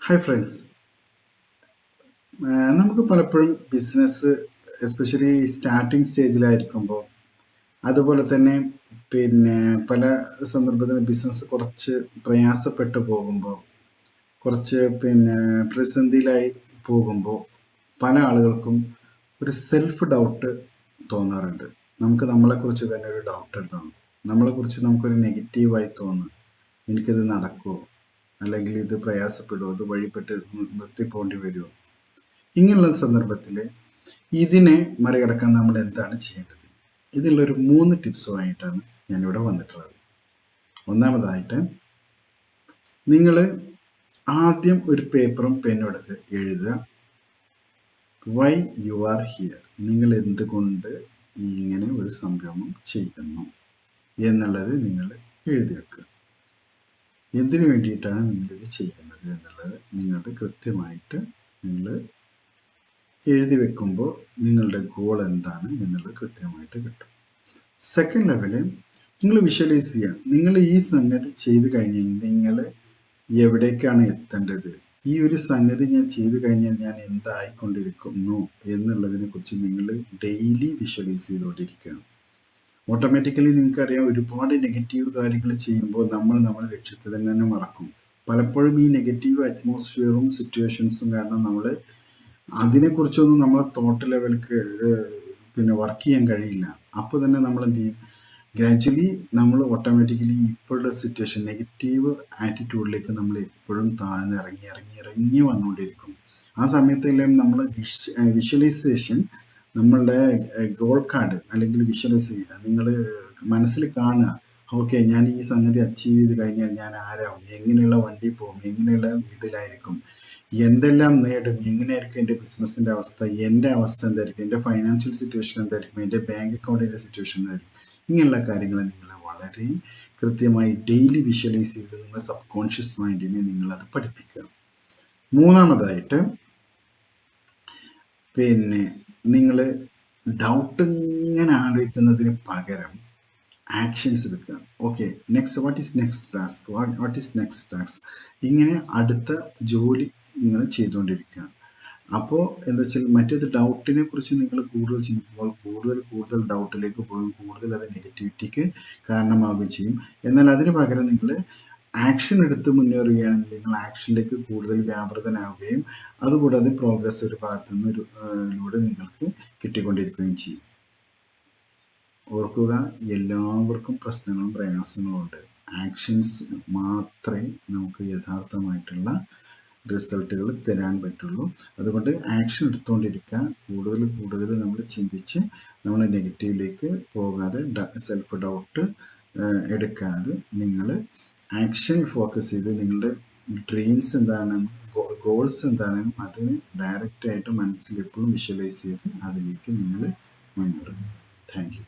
Hi friends. നമുക്ക് പലപ്പോഴും business especially starting സ്റ്റേജിലായിരിക്കുമ്പോൾ, അതുപോലെ തന്നെ പിന്നെ പല സന്ദർഭത്തിലും ബിസിനസ് കുറച്ച് പ്രയാസപ്പെട്ടു പോകുമ്പോൾ, കുറച്ച് പ്രതിസന്ധിയിലായി പോകുമ്പോൾ പല ആളുകൾക്കും ഒരു സെൽഫ് ഡൗട്ട് തോന്നാറുണ്ട്. നമുക്ക് നമ്മളെക്കുറിച്ച് തന്നെ ഒരു ഡൗട്ട് ഉണ്ടാകും. നമ്മളെക്കുറിച്ച് നമുക്കൊരു നെഗറ്റീവായി തോന്നും. എനിക്കിത് നടക്കുമോ, അല്ലെങ്കിൽ ഇത് പ്രയാസപ്പെടുമോ, ഇത് വഴിപ്പെട്ട് നിർത്തിപ്പോണ്ടി വരുമോ? ഇങ്ങനെയുള്ള സന്ദർഭത്തിൽ ഇതിനെ മറികടക്കാൻ നമ്മൾ എന്താണ് ചെയ്യേണ്ടത്? ഇതിലൊരു 3 ടിപ്സുമായിട്ടാണ് ഞാനിവിടെ വന്നിട്ടുള്ളത്. ഒന്നാമതായിട്ട്, നിങ്ങൾ ആദ്യം ഒരു പേപ്പറും പെന്നും എടുത്ത് എഴുതുക. വൈ യു ആർ ഹിയർ, നിങ്ങൾ എന്തുകൊണ്ട് ഇങ്ങനെ ഒരു സംരംഭം ചെയ്യുന്നു എന്നുള്ളത് നിങ്ങൾ എഴുതി വെക്കുക. എന്തിനു വേണ്ടിയിട്ടാണ് നിങ്ങളിത് ചെയ്യുന്നത് എന്നുള്ളത് നിങ്ങളുടെ കൃത്യമായിട്ട് നിങ്ങൾ എഴുതി വെക്കുമ്പോൾ നിങ്ങളുടെ ഗോൾ എന്താണ് എന്നുള്ളത് കൃത്യമായിട്ട് കിട്ടും. സെക്കൻഡ് ലെവല്, നിങ്ങൾ വിഷ്വലൈസ് ചെയ്യുക. നിങ്ങൾ ഈ സംഗതി ചെയ്ത് കഴിഞ്ഞാൽ നിങ്ങൾ എവിടേക്കാണ് എത്തേണ്ടത്, ഈ ഒരു സംഗതി ഞാൻ ചെയ്തു കഴിഞ്ഞാൽ ഞാൻ എന്തായിക്കൊണ്ടിരിക്കുന്നു എന്നുള്ളതിനെ കുറിച്ച് നിങ്ങൾ ഡെയിലി വിഷ്വലൈസ് ചെയ്തുകൊണ്ടിരിക്കുകയാണ്. ഓട്ടോമാറ്റിക്കലി നിങ്ങൾക്കറിയാം, ഒരുപാട് നെഗറ്റീവ് കാര്യങ്ങൾ ചെയ്യുമ്പോൾ നമ്മുടെ ലക്ഷ്യത്തെ തന്നെ മറക്കും. പലപ്പോഴും ഈ നെഗറ്റീവ് അറ്റ്മോസ്ഫിയറും സിറ്റുവേഷൻസും കാരണം നമ്മൾ അതിനെക്കുറിച്ചൊന്നും നമ്മളെ തോട്ട് ലെവൽക്ക് വർക്ക് ചെയ്യാൻ കഴിയില്ല. അപ്പോൾ തന്നെ നമ്മൾ എന്ത് ചെയ്യും, ഗ്രാജ്വലി നമ്മൾ ഓട്ടോമാറ്റിക്കലി ഇപ്പോഴുള്ള സിറ്റുവേഷൻ നെഗറ്റീവ് ആറ്റിറ്റ്യൂഡിലേക്ക് നമ്മൾ എപ്പോഴും താഴ്ന്ന് ഇറങ്ങി വന്നുകൊണ്ടിരിക്കും. ആ സമയത്തെല്ലാം നമ്മൾ വിഷ്വലൈസേഷൻ, നമ്മളുടെ ഗോൾ കാർഡ് അല്ലെങ്കിൽ വിഷ്വലൈസ് ചെയ്യുക, നിങ്ങൾ മനസ്സിൽ കാണുക. ഓക്കെ, ഞാൻ ഈ സംഗതി അച്ചീവ് ചെയ്ത് കഴിഞ്ഞാൽ ഞാൻ ആരാവും, എങ്ങനെയുള്ള വണ്ടി പോകും, എങ്ങനെയുള്ള വീട്ടിലായിരിക്കും, എന്തെല്ലാം നേടും, എങ്ങനെയായിരിക്കും എൻ്റെ ബിസിനസ്സിൻ്റെ അവസ്ഥ, എൻ്റെ അവസ്ഥ എന്തായിരിക്കും, എൻ്റെ ഫൈനാൻഷ്യൽ സിറ്റുവേഷൻ എന്തായിരിക്കും, എൻ്റെ ബാങ്ക് അക്കൗണ്ടിൻ്റെ സിറ്റുവേഷൻ എന്തായിരിക്കും. ഇങ്ങനെയുള്ള കാര്യങ്ങൾ നിങ്ങൾ വളരെ കൃത്യമായി ഡെയിലി വിഷ്വലൈസ് ചെയ്ത് നിങ്ങളുടെ സബ് കോൺഷ്യസ് മൈൻഡിനെ നിങ്ങളത് പഠിപ്പിക്കുക. മൂന്നാമതായിട്ട്, നിങ്ങൾ ഡൗട്ട് ഇങ്ങനെ ആലോചിക്കുന്നതിന് പകരം ആക്ഷൻസ് എടുക്കുക. Okay, next what is next task, what is next task, ഇങ്ങനെ അടുത്ത ജോലി നിങ്ങൾ ചെയ്തുകൊണ്ടിരിക്കുക. അപ്പോൾ എന്താ വെച്ചാൽ, മറ്റേത് ഡൗട്ടിനെ കുറിച്ച് നിങ്ങൾ കൂടുതൽ ചിന്തിക്കുമ്പോൾ കൂടുതൽ ഡൗട്ടിലേക്ക് പോകും, കൂടുതൽ അത് നെഗറ്റിവിറ്റിക്ക് കാരണമാവുകയും ചെയ്യും. എന്നാൽ അതിന് പകരം നിങ്ങൾ ആക്ഷൻ എടുത്ത് മുന്നേറുകയാണെങ്കിൽ നിങ്ങൾ ആക്ഷനിലേക്ക് കൂടുതൽ വ്യാപൃതനാവുകയും അതുകൂടാതെ പ്രോഗ്രസ് ഒരു ഭാഗത്തു നിന്നൂടെ നിങ്ങൾക്ക് കിട്ടിക്കൊണ്ടിരിക്കുകയും ചെയ്യും. ഓർക്കുക, എല്ലാവർക്കും പ്രശ്നങ്ങളും പ്രയാസങ്ങളും ഉണ്ട്. ആക്ഷൻസ് മാത്രമേ നമുക്ക് യഥാർത്ഥമായിട്ടുള്ള റിസൾട്ടുകൾ തരാൻ പറ്റുള്ളൂ. അതുകൊണ്ട് ആക്ഷൻ എടുത്തുകൊണ്ടിരിക്കുക. കൂടുതൽ നമ്മൾ ചിന്തിച്ച് നമ്മൾ നെഗറ്റീവിലേക്ക് പോകാതെ, സെൽഫ് ഡൗട്ട് എടുക്കാതെ നിങ്ങൾ ആക്ഷൻ ഫോക്കസ് ചെയ്ത് നിങ്ങളുടെ ഡ്രീംസ് എന്താണ്, ഗോൾസ് എന്താണ്, അതിന് ഡയറക്റ്റായിട്ട് മനസ്സിൽ എപ്പോഴും വിഷ്വലൈസ് ചെയ്ത് അതിലേക്ക് നിങ്ങൾ മുന്നേറും. Thank you.